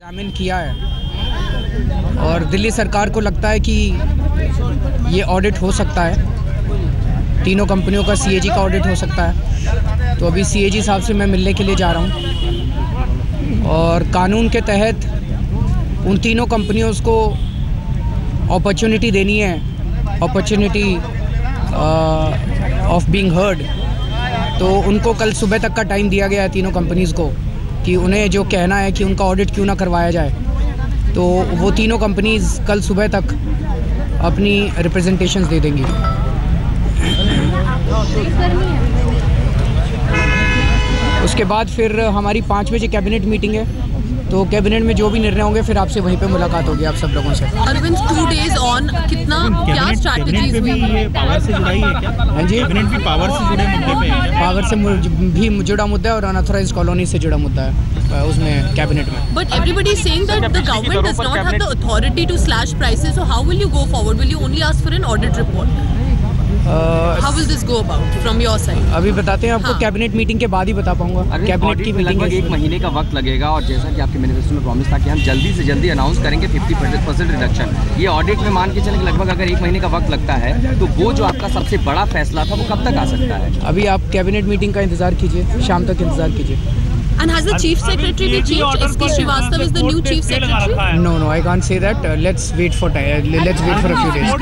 Examine किया है और दिल्ली सरकार को लगता है कि ये ऑडिट हो सकता है, तीनों कंपनियों का सीएजी का ऑडिट हो सकता है। तो अभी सीएजी साहब से मैं मिलने के लिए जा रहा हूँ और कानून के तहत उन तीनों कंपनियों को अपॉर्चुनिटी देनी है, अपॉर्चुनिटी ऑफ बीइंग हर्ड। तो उनको कल सुबह तक का टाइम दिया गया है तीनों कंपनीज़ को कि उन्हें जो कहना है कि उनका ऑडिट क्यों ना करवाया जाए। तो वो तीनों कंपनीज़ कल सुबह तक अपनी रिप्रेजेंटेशंस दे देंगी। उसके बाद फिर हमारी 5 बजे कैबिनेट मीटिंग है, तो कैबिनेट में जो भी निर्णय होंगे फिर आपसे वहीं पे मुलाकात होगी आप सब लोगों से। अरविंद 2 डेज ऑन कितना क्या स्ट्रैटेजीज हुई? ये पावर से जुड़ा ही है क्या? हाँ जी, कैबिनेट भी पावर से जुड़े मुद्दे पे है। पावर से भी जुड़ा मुद्दा है और अनऑथराइज कॉलोनी से जुड़ा मुद्दा है उसमें कैबिनेट में। But everybody is saying that the government does not have the authority to slash prices, so how will you go forward? Will you only ask for an audit report? How will this go about from your side? अभी बताते हैं आपको। हाँ। Cabinet meeting के बाद ही बता पाऊंगा। Cabinet की मीटिंग लगभग 1 महीने का वक्त लगेगा और जैसा कि आपके मैनिफेस्टो में प्रॉमिस था कि हम जल्दी से जल्दी अनाउंस करेंगे 50% रिडक्शन। ये ऑडिट में मान के चलें लगभग अगर 1 महीने का वक्त लगता है तो वो जो आपका सबसे बड़ा फैसला था वो कब तक आ सकता है? अभी आप कैबिनेट मीटिंग का इंतजार कीजिए, शाम तक इंतजार कीजिए। And has the chief secretary been changed? SK Srivastava is the new chief secretary? No, I can't say that. Let's wait for a few days.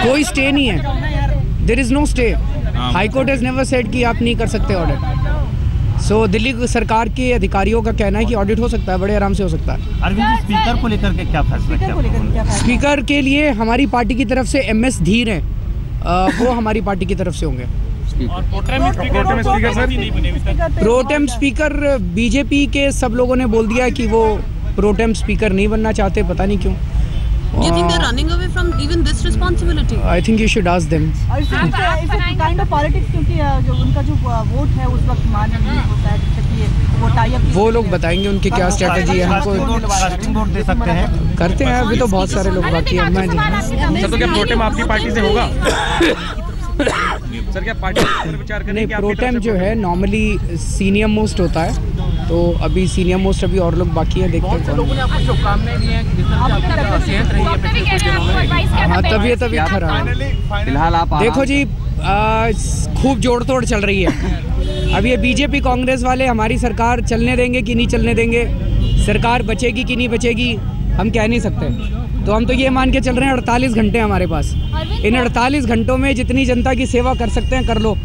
कोई स्टे नहीं है, there is no stay. High court has never said कि आप नहीं कर सकते audit. सो दिल्ली सरकार के अधिकारियों का कहना है कि ऑडिट हो सकता है, बड़े आराम से हो सकता है। अरविंद, स्पीकर को लेकर के क्या फैसला? स्पीकर के लिए हमारी पार्टी की तरफ से MS धीर हैं, वो हमारी पार्टी की तरफ से होंगे। प्रोटेम स्पीकर बीजेपी के सब लोगों ने बोल दिया कि वो प्रोटेम स्पीकर नहीं बनना चाहते, पता नहीं क्यों। Do you think they're running away from even this responsibility? I think you should ask them. Is it kind of politics क्योंकि जो उनका जो वोट है उस वक्त मान नहीं होता है, जैसे वो टाई अप। वो लोग बताएंगे उनकी क्या स्ट्रेटजी है। हमको कास्टिंग वोट दे सकते हैं, करते हैं। अभी तो बहुत सारे लोग बाकी हैं। सर, तो क्या प्रोटेम आपकी पार्टी से होगा? सर, क्या पार्टी पर विचार करें? नहीं, प्रोटेम जो है नॉर्मली सीनियर मोस्ट होता है, तो अभी सीनियर मोस्ट अभी और लोग बाकी हैं, देखते हैं कौन। हाँ, तबीयत खराब है फिलहाल। आप देखो जी, खूब जोड़ तोड़ चल रही है। अब ये बीजेपी कांग्रेस वाले हमारी सरकार चलने देंगे कि नहीं चलने देंगे, सरकार बचेगी कि नहीं बचेगी, हम कह नहीं सकते। तो हम तो ये मान के चल रहे हैं 48 घंटे हमारे पास। इन 48 घंटों में जितनी जनता की सेवा कर सकते हैं कर लो।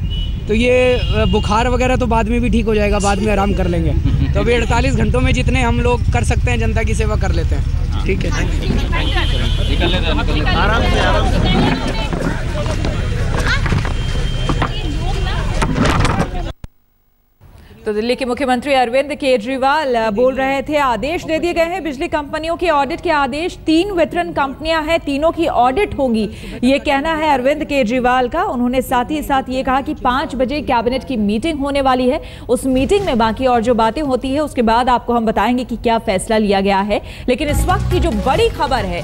तो ये बुखार वगैरह तो बाद में भी ठीक हो जाएगा, बाद में आराम कर लेंगे। तो अभी 48 घंटों में जितने हम लोग कर सकते हैं जनता की सेवा कर लेते हैं। ठीक है, आराम से। तो दिल्ली के मुख्यमंत्री अरविंद केजरीवाल बोल रहे थे, आदेश दे दिए गए हैं बिजली कंपनियों के ऑडिट के आदेश। 3 वितरण कंपनियां हैं, तीनों की ऑडिट होगी, ये कहना है अरविंद केजरीवाल का। उन्होंने साथ ही साथ ये कहा कि 5 बजे कैबिनेट की मीटिंग होने वाली है, उस मीटिंग में बाकी और जो बातें होती है उसके बाद आपको हम बताएंगे कि क्या फैसला लिया गया है। लेकिन इस वक्त की जो बड़ी खबर है,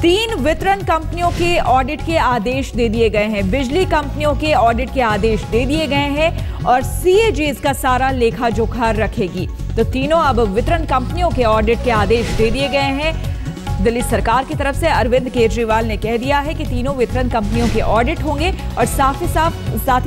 3 वितरण कंपनियों के ऑडिट के आदेश दे दिए गए हैं, बिजली कंपनियों के ऑडिट के आदेश दे दिए गए हैं और सीएजी इसका सारा लेखा जोखा रखेगी। तो तीनों अब वितरण कंपनियों के ऑडिट के आदेश दे दिए गए हैं। दिल्ली सरकार की तरफ से अरविंद केजरीवाल ने कह दिया है कि तीनों वितरण कंपनियों के ऑडिट होंगे और साथ ही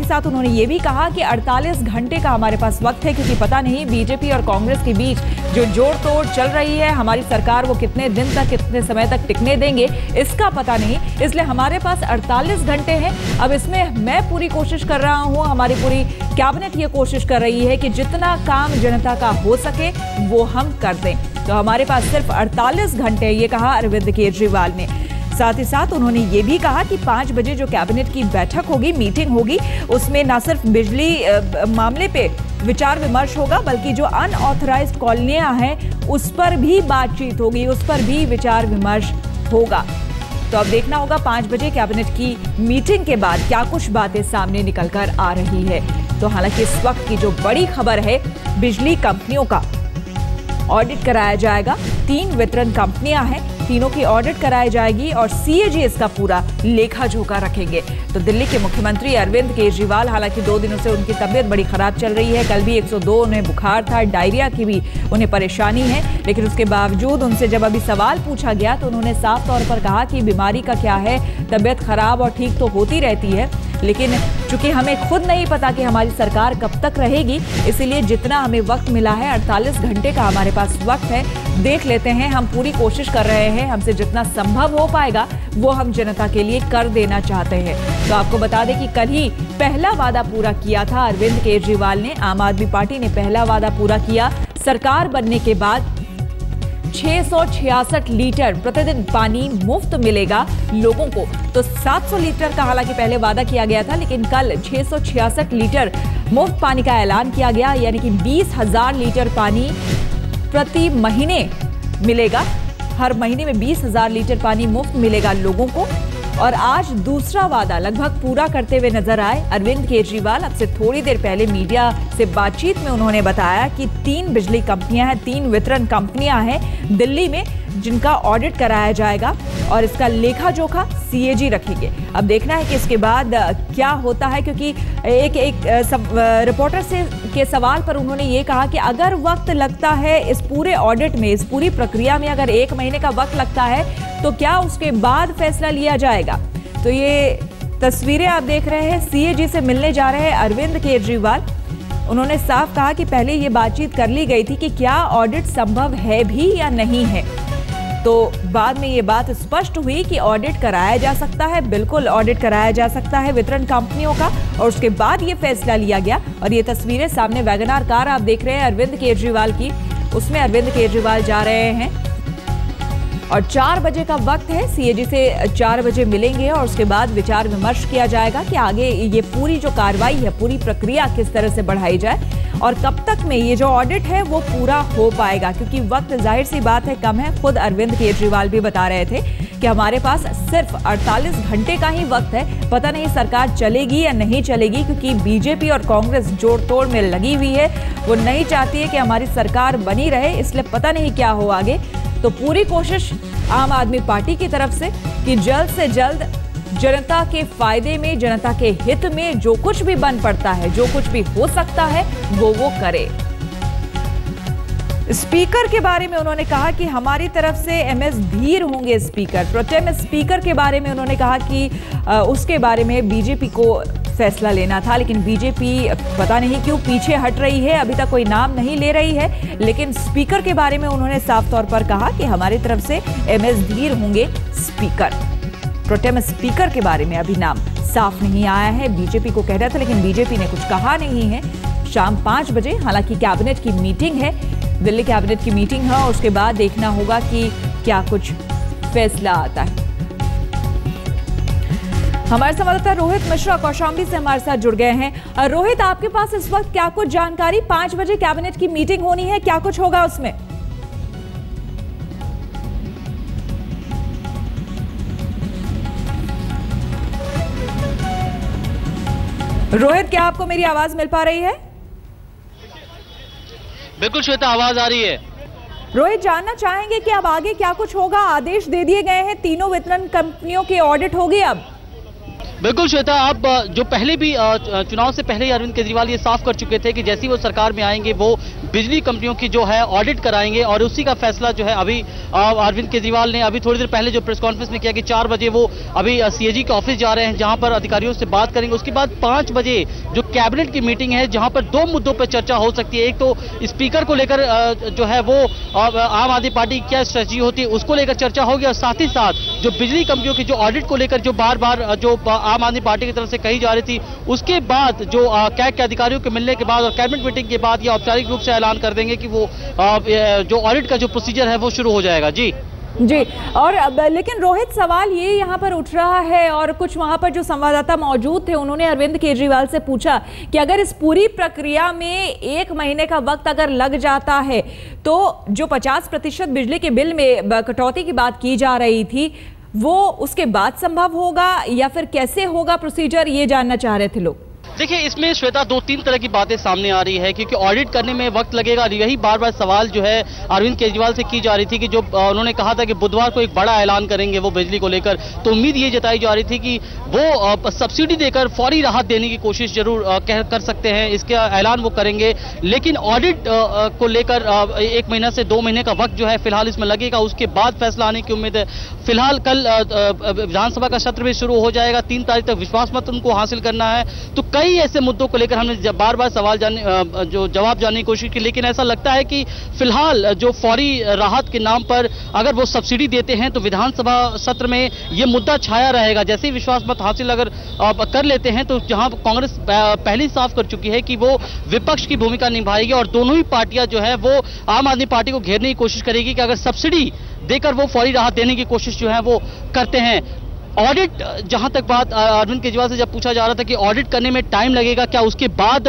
साथ उन्होंने ये भी कहा कि 48 घंटे का हमारे पास वक्त है, क्योंकि पता नहीं बीजेपी और कांग्रेस के बीच जो जोड़ तोड़ चल रही है, हमारी सरकार वो कितने दिन तक, कितने समय तक टिकने देंगे इसका पता नहीं, इसलिए हमारे पास 48 घंटे हैं। अब इसमें मैं पूरी कोशिश कर रहा हूँ, हमारी पूरी कैबिनेट ये कोशिश कर रही है कि जितना काम जनता का हो सके वो हम कर दें। तो हमारे पास सिर्फ 48 घंटे, ये कहा अरविंद केजरीवाल ने। साथ ही साथ उन्होंने ये भी कहा कि 5 बजे जो कैबिनेट की बैठक होगी, मीटिंग होगी, उसमें न सिर्फ बिजली मामले पे विचार विमर्श होगा बल्कि जो अनऑथराइज्ड कॉलोनियां हैं उस पर भी बातचीत होगी, उस पर भी विचार विमर्श होगा। तो अब देखना होगा 5 बजे कैबिनेट की मीटिंग के बाद क्या कुछ बातें सामने निकल कर आ रही है। तो हालांकि इस वक्त की जो बड़ी खबर है, बिजली कंपनियों का ऑडिट कराया जाएगा। 3 वितरण कंपनियां हैं, तीनों की ऑडिट कराई जाएगी और सीएजी इसका पूरा लेखा जोखा रखेंगे। तो दिल्ली के मुख्यमंत्री अरविंद केजरीवाल, हालांकि 2 दिनों से उनकी तबीयत बड़ी खराब चल रही है। कल भी 102 उन्हें बुखार था, डायरिया की भी उन्हें परेशानी है, लेकिन उसके बावजूद उनसे जब अभी सवाल पूछा गया तो उन्होंने साफ तौर पर कहा कि बीमारी का क्या है, तबीयत खराब और ठीक तो होती रहती है, लेकिन चूंकि हमें खुद नहीं पता कि हमारी सरकार कब तक रहेगी, इसीलिए जितना हमें वक्त मिला है 48 घंटे का हमारे पास वक्त है, देख लेते हैं। हम पूरी कोशिश कर रहे हैं, हमसे जितना संभव हो पाएगा वो हम जनता के लिए कर देना चाहते हैं। तो आपको बता दें कि कल ही पहला वादा पूरा किया था अरविंद केजरीवाल ने। आम आदमी पार्टी ने पहला वादा पूरा किया। सरकार बनने के बाद 666 लीटर प्रतिदिन पानी मुफ्त मिलेगा लोगों को। तो 700 लीटर का हालांकि पहले वादा किया गया था, लेकिन कल 666 लीटर मुफ्त पानी का ऐलान किया गया, यानी कि 20,000 लीटर पानी प्रति महीने मिलेगा। हर महीने में 20,000 लीटर पानी मुफ्त मिलेगा लोगों को। और आज दूसरा वादा लगभग पूरा करते हुए नजर आए अरविंद केजरीवाल। अब से थोड़ी देर पहले मीडिया से बातचीत में उन्होंने बताया कि 3 बिजली कंपनियां हैं, 3 वितरण कंपनियां हैं दिल्ली में, जिनका ऑडिट कराया जाएगा और इसका लेखा जोखा सीएजी रखेंगे। अब देखना है कि इसके बाद क्या होता है, क्योंकि एक रिपोर्टर के सवाल पर उन्होंने ये कहा कि अगर वक्त लगता है इस पूरे ऑडिट में, इस पूरी प्रक्रिया में अगर 1 महीने का वक्त लगता है तो क्या उसके बाद फैसला लिया जाएगा। तो ये तस्वीरें आप देख रहे हैं, सीएजी से मिलने जा रहे हैं अरविंद केजरीवाल। उन्होंने साफ कहा कि पहले ये बातचीत कर ली गई थी कि क्या ऑडिट संभव है भी या नहीं है। तो बाद में ये बात स्पष्ट हुई कि ऑडिट कराया जा सकता है, बिल्कुल ऑडिट कराया जा सकता है वितरण कंपनियों का, और उसके बाद ये फैसला लिया गया। और ये तस्वीरें सामने वैगनार कार आप देख रहे हैं अरविंद केजरीवाल की, उसमें अरविंद केजरीवाल जा रहे हैं और 4 बजे का वक्त है। सीएजी से 4 बजे मिलेंगे और उसके बाद विचार विमर्श किया जाएगा कि आगे ये पूरी जो कार्रवाई है, पूरी प्रक्रिया किस तरह से बढ़ाई जाए और कब तक में ये जो ऑडिट है वो पूरा हो पाएगा, क्योंकि वक्त जाहिर सी बात है कम है। खुद अरविंद केजरीवाल भी बता रहे थे कि हमारे पास सिर्फ 48 घंटे का ही वक्त है। पता नहीं सरकार चलेगी या नहीं चलेगी, क्योंकि बीजेपी और कांग्रेस जोड़ तोड़ में लगी हुई है। वो नहीं चाहती है कि हमारी सरकार बनी रहे, इसलिए पता नहीं क्या हो आगे। तो पूरी कोशिश आम आदमी पार्टी की तरफ से कि जल्द से जल्द जनता के फायदे में, जनता के हित में जो कुछ भी बन पड़ता है, जो कुछ भी हो सकता है वो करे। स्पीकर के बारे में उन्होंने कहा कि हमारी तरफ से एमएस धीर होंगे स्पीकर। प्रोटेम स्पीकर के बारे में उन्होंने कहा कि उसके बारे में बीजेपी को फैसला लेना था, लेकिन बीजेपी पता नहीं क्यों पीछे हट रही है, अभी तक कोई नाम नहीं ले रही है। लेकिन स्पीकर के बारे में उन्होंने साफ तौर पर कहा कि हमारी तरफ से एमएस धीर होंगे स्पीकर। प्रोटेम स्पीकर के बारे में अभी नाम साफ नहीं आया है, बीजेपी को कह रहा था, लेकिन बीजेपी ने कुछ कहा नहीं है। शाम 5 बजे हालांकि कैबिनेट की मीटिंग है, दिल्ली कैबिनेट की मीटिंग है, और उसके बाद देखना होगा कि क्या कुछ फैसला आता है। हमारे संवाददाता रोहित मिश्रा कौशाम्बी से हमारे साथ जुड़ गए हैं। रोहित, आपके पास इस वक्त क्या कुछ जानकारी? 5 बजे कैबिनेट की मीटिंग होनी है, क्या कुछ होगा उसमें? रोहित, क्या आपको मेरी आवाज मिल पा रही है? बिल्कुल श्वेता, आवाज आ रही है। रोहित, जानना चाहेंगे कि अब आगे क्या कुछ होगा? आदेश दे दिए गए हैं, तीनों वितरण कंपनियों की ऑडिट होगी अब। बिल्कुल श्वेता, आप जो पहले भी चुनाव से पहले ही अरविंद केजरीवाल ये साफ कर चुके थे कि जैसे ही वो सरकार में आएंगे वो बिजली कंपनियों की जो है ऑडिट कराएंगे, और उसी का फैसला जो है अभी अरविंद केजरीवाल ने अभी थोड़ी देर पहले जो प्रेस कॉन्फ्रेंस में किया कि 4 बजे वो अभी सीएजी के ऑफिस जा रहे हैं, जहां पर अधिकारियों से बात करेंगे। उसके बाद 5 बजे जो कैबिनेट की मीटिंग है, जहां पर 2 मुद्दों पर चर्चा हो सकती है। एक तो स्पीकर को लेकर जो है वो आम आदमी पार्टी की क्या स्ट्रेटजी होती है उसको लेकर चर्चा होगी, और साथ ही साथ जो बिजली कंपनियों की जो ऑडिट को लेकर जो बार बार जो आम आदमी पार्टी की तरफ से कही जा रही थी, उसके बाद जो कैग के अधिकारियों के मिलने के बाद और कैबिनेट मीटिंग के बाद ये औपचारिक रूप से ऐलान कर देंगे कि वो जो ऑडिट का जो प्रोसीजर है वो शुरू हो जाएगा। जी जी, और लेकिन रोहित, सवाल ये यहाँ पर उठ रहा है, और कुछ वहाँ पर जो संवाददाता मौजूद थे उन्होंने अरविंद केजरीवाल से पूछा कि अगर इस पूरी प्रक्रिया में 1 महीने का वक्त अगर लग जाता है तो जो 50% बिजली के बिल में कटौती की बात की जा रही थी वो उसके बाद संभव होगा या फिर कैसे होगा प्रोसीजर, ये जानना चाह रहे थे लोग। देखिए, इसमें श्वेता 2-3 तरह की बातें सामने आ रही है, क्योंकि ऑडिट करने में वक्त लगेगा। यही बार बार सवाल जो है अरविंद केजरीवाल से की जा रही थी कि जो उन्होंने कहा था कि बुधवार को एक बड़ा ऐलान करेंगे वो बिजली को लेकर, तो उम्मीद ये जताई जा रही थी कि वो सब्सिडी देकर फौरी राहत देने की कोशिश जरूर कर सकते हैं, इसका ऐलान वो करेंगे। लेकिन ऑडिट को लेकर 1 महीना से 2 महीने का वक्त जो है फिलहाल इसमें लगेगा, उसके बाद फैसला आने की उम्मीद है। फिलहाल कल विधानसभा का सत्र भी शुरू हो जाएगा, 3 तारीख तक विश्वास मत उनको हासिल करना है। तो कई ऐसे मुद्दों को लेकर हमने बार बार सवाल जो जवाब जानने की कोशिश की, लेकिन ऐसा लगता है कि फिलहाल जो फौरी राहत के नाम पर अगर वो सब्सिडी देते हैं तो विधानसभा सत्र में ये मुद्दा छाया रहेगा। जैसे ही विश्वास मत हासिल अगर कर लेते हैं तो जहां कांग्रेस पहले ही साफ कर चुकी है कि वो विपक्ष की भूमिका निभाएगी और दोनों ही पार्टियां जो है वो आम आदमी पार्टी को घेरने की कोशिश करेगी कि अगर सब्सिडी देकर वो फौरी राहत देने की कोशिश जो है वो करते हैं। ऑडिट, जहां तक बात अरविंद केजरीवाल से जब पूछा जा रहा था कि ऑडिट करने में टाइम लगेगा, क्या उसके बाद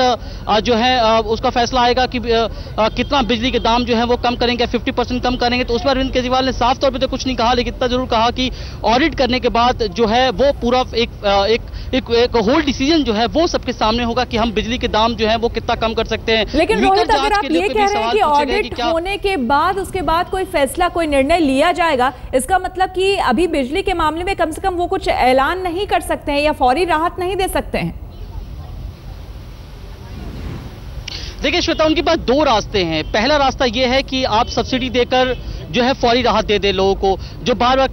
जो है उसका फैसला आएगा कि कितना बिजली के दाम जो है वो कम करेंगे, 50% कम करेंगे, तो उस पर अरविंद केजरीवाल ने साफ तौर पे तो कुछ नहीं कहा, लेकिन इतना जरूर कहा कि ऑडिट करने के बाद जो है वो पूरा एक होल डिसीजन जो है वो सबके सामने होगा कि हम बिजली के दाम जो है वो कितना कम कर सकते हैं। लेकिन रोहित, अगर आप ये कह रहे हैं कि ऑडिट होने के बाद उसके बाद कोई फैसला, कोई निर्णय लिया जाएगा, इसका मतलब कि अभी बिजली के मामले में कम से कम वो कुछ ऐलान नहीं कर सकते हैं या फौरी राहत नहीं दे सकते हैं? देखिए श्वेता, उनके पास 2 रास्ते हैं। पहला रास्ता यह है कि आप सब्सिडी देकर जो है फौरी राहत दे दे लोगों को, जो बार बार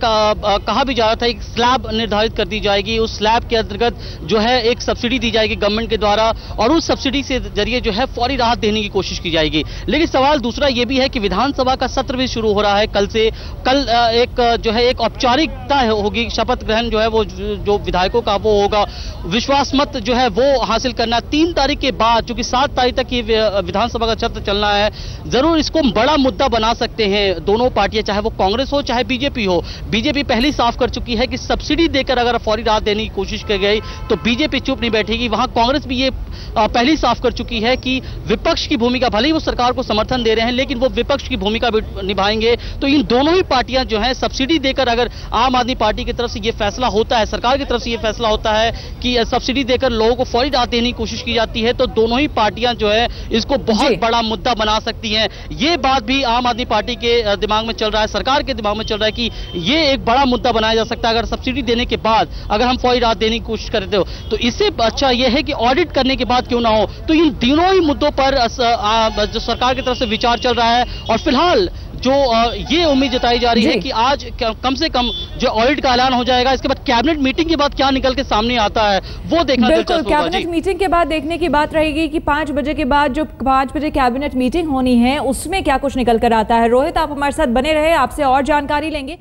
कहा भी जा रहा था, एक स्लैब निर्धारित कर दी जाएगी, उस स्लैब के अंतर्गत जो है एक सब्सिडी दी जाएगी गवर्नमेंट के द्वारा और उस सब्सिडी से जरिए जो है फौरी राहत देने की कोशिश की जाएगी। लेकिन सवाल दूसरा ये भी है कि विधानसभा का सत्र भी शुरू हो रहा है कल से। कल एक जो है एक औपचारिकता होगी, शपथ ग्रहण जो है वो जो विधायकों का वो होगा, विश्वास मत जो है वो हासिल करना 3 तारीख के बाद, चूंकि 7 तारीख तक ये विधानसभा का सत्र चलना है। जरूर इसको बड़ा मुद्दा बना सकते हैं दोनों पार्टियां, चाहे वो कांग्रेस हो चाहे बीजेपी हो। बीजेपी पहले ही साफ कर चुकी है कि सब्सिडी देकर अगर फौरी राहत देने की कोशिश की गई तो बीजेपी चुप नहीं बैठेगी। वहां कांग्रेस भी ये पहले ही साफ कर चुकी है कि विपक्ष की भूमिका, भले ही वो सरकार को समर्थन दे रहे हैं लेकिन वो विपक्ष की भूमिका भी निभाएंगे। तो इन दोनों ही पार्टियां जो है सब्सिडी देकर, अगर आम आदमी पार्टी की तरफ से ये फैसला होता है, सरकार की तरफ से ये फैसला होता है कि सब्सिडी देकर लोगों को फौरी राहत देने की कोशिश की जाती है, तो दोनों ही पार्टियां जो है इसको बहुत बड़ा मुद्दा बना सकती हैं। ये बात भी आम आदमी पार्टी के दिमाग में चल रहा है, सरकार के दिमाग में चल रहा है कि ये एक बड़ा मुद्दा बनाया जा सकता है अगर सब्सिडी देने के बाद अगर हम फौरी राहत देने की कोशिश करते हो। तो इससे अच्छा ये है कि ऑडिट करने के बाद क्यों ना हो। तो इन तीनों ही मुद्दों पर जो सरकार की तरफ से विचार चल रहा है और फिलहाल जो ये उम्मीद जताई जा रही है कि आज कम से कम जो ऑडिट का ऐलान हो जाएगा, इसके बाद कैबिनेट मीटिंग के बाद क्या निकल के सामने आता है वो देखना दिलचस्प होगा। कैबिनेट मीटिंग के बाद देखने की बात रहेगी कि 5 बजे के बाद जो 5 बजे कैबिनेट मीटिंग होनी है उसमें क्या कुछ निकल कर आता है। रोहित, आप हमारे साथ बने रहे, आपसे और जानकारी लेंगे।